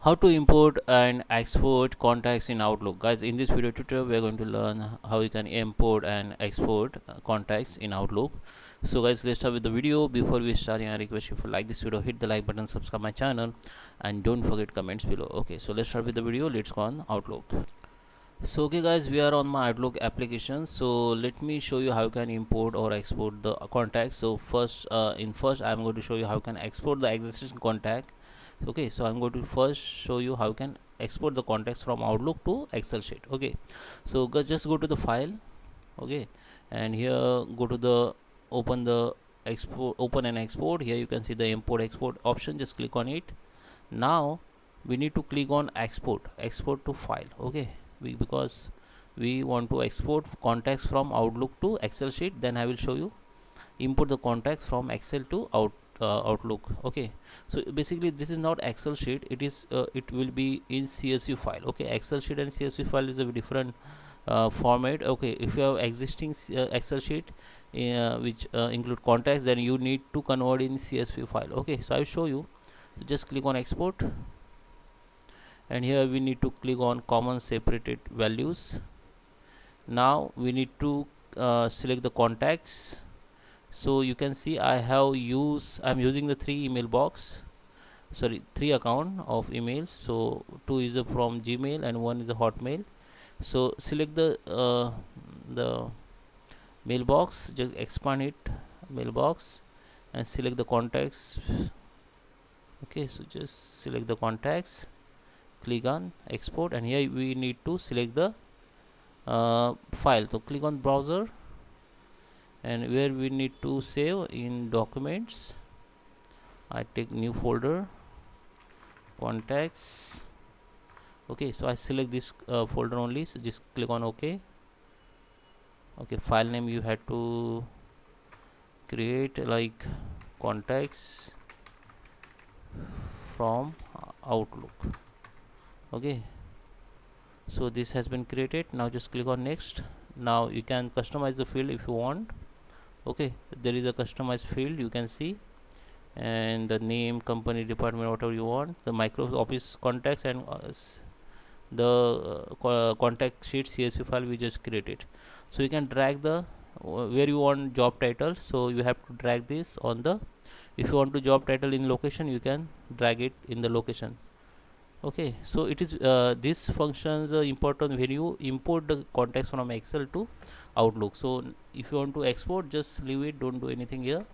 How to import and export contacts in Outlook. Guys, in this video tutorial we are going to learn how you can import and export contacts in Outlook. So guys, let's start with the video. Before we start, I request you to like this video, hit the like button, subscribe my channel, and don't forget comments below. Okay, so let's start with the video. Let's go on Outlook. So okay guys, we are on my Outlook application. So let me show you how you can import or export the contacts. So first I'm going to show you how you can export the existing contact. Okay, so I'm going to first show you how you can export the contacts from Outlook to Excel sheet. Okay, so just go to the file. Okay, and here go to the open and export. Here you can see the import export option. Just click on it. Now we need to click on export to file. Okay, because we want to export contacts from Outlook to Excel sheet. Then I will show you import the contacts from Excel to Outlook. Okay, so basically this is not Excel sheet, it will be in CSV file. Okay, Excel sheet and CSV file is a different format. Okay, if you have existing Excel sheet which include contacts, then you need to convert in CSV file. Okay, so I will show you. So just click on export, and here we need to click on common separated values. Now we need to select the contacts. So you can see I'm using the three account of emails. So two is from Gmail and one is a Hotmail. So select the mailbox, just expand it, mailbox, and select the contacts. Okay, so just select the contacts, click on export, and here we need to select the file. So click on browser, and where we need to save in documents, I take new folder, contacts. Okay, so I select this folder only, so just click on OK. Okay, file name you had to create like contacts from Outlook. Okay, so this has been created. Now just click on next. Now you can customize the field if you want. Okay, there is a customized field, you can see, and the name, company, department, whatever you want, the Microsoft Office contacts, and the contact sheet CSV file we just created. So you can drag the where you want job title, so you have to drag this on the, if you want to job title in location, you can drag it in the location. Okay, so it is this functions important when you import the contacts from Excel to Outlook. So if you want to export, just leave it, don't do anything here.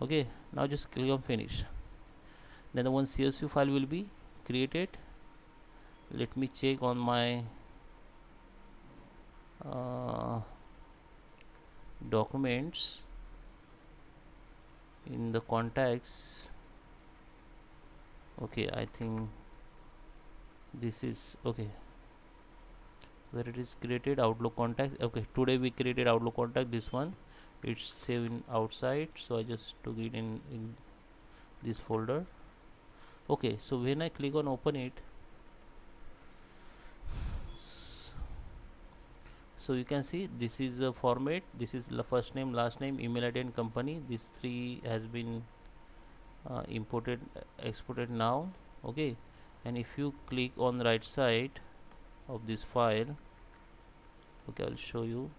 Okay, now just click on finish. Then the one CSV file will be created. Let me check on my documents in the contacts. Okay, I think this is okay, where it is created Outlook contacts. Okay, today we created Outlook contact, this one, it's saved in outside, so I just took it in this folder. Okay, so when I click on open it, so you can see this is the format. This is the first name, last name, email ID, and company. These three has been imported, exported now. Okay, and if you click on the right side of this file, okay, I'll show you.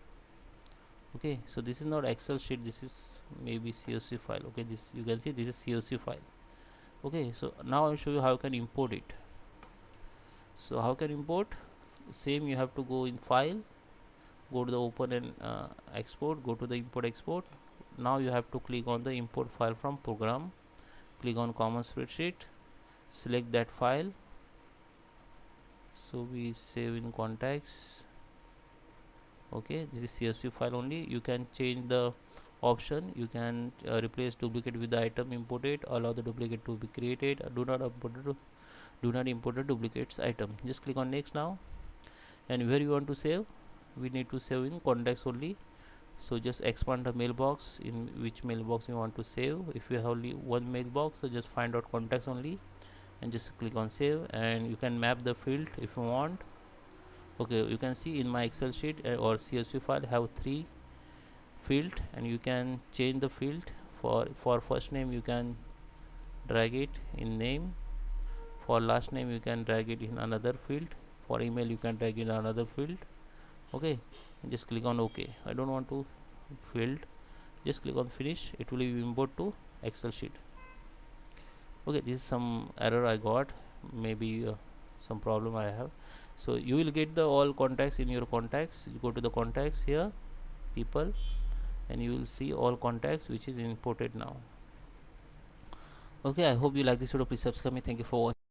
Okay, so this is not Excel sheet, this is maybe CSV file. Okay, this you can see this is CSV file. Okay, so now I'll show you how you can import it. So how can import? Same, you have to go in file, go to the open and export, go to the import export. Now you have to click on the import file from program, click on common spreadsheet, select that file. So we save in contacts. Okay, this is CSV file only. You can change the option, you can replace duplicate with the item imported, allow the duplicate to be created, do not import the duplicates item. Just click on next now, and where you want to save, we need to save in contacts only. So just expand the mailbox, in which mailbox you want to save. If you have only one mailbox, so just find out contacts only and just click on save, and you can map the field if you want. Okay, you can see in my Excel sheet or CSV file have three field, and you can change the field. For first name you can drag it in name, For last name you can drag it in another field. For email you can drag in another field. Okay, and just click on OK. I don't want to field, just click on finish. It will be import to Excel sheet. Okay, this is some error I got, maybe some problem I have. So you will get the all contacts in your contacts. You go to the contacts here, people, and you will see all contacts which is imported now. Okay, I hope you like this video. Please subscribe me. Thank you for watching.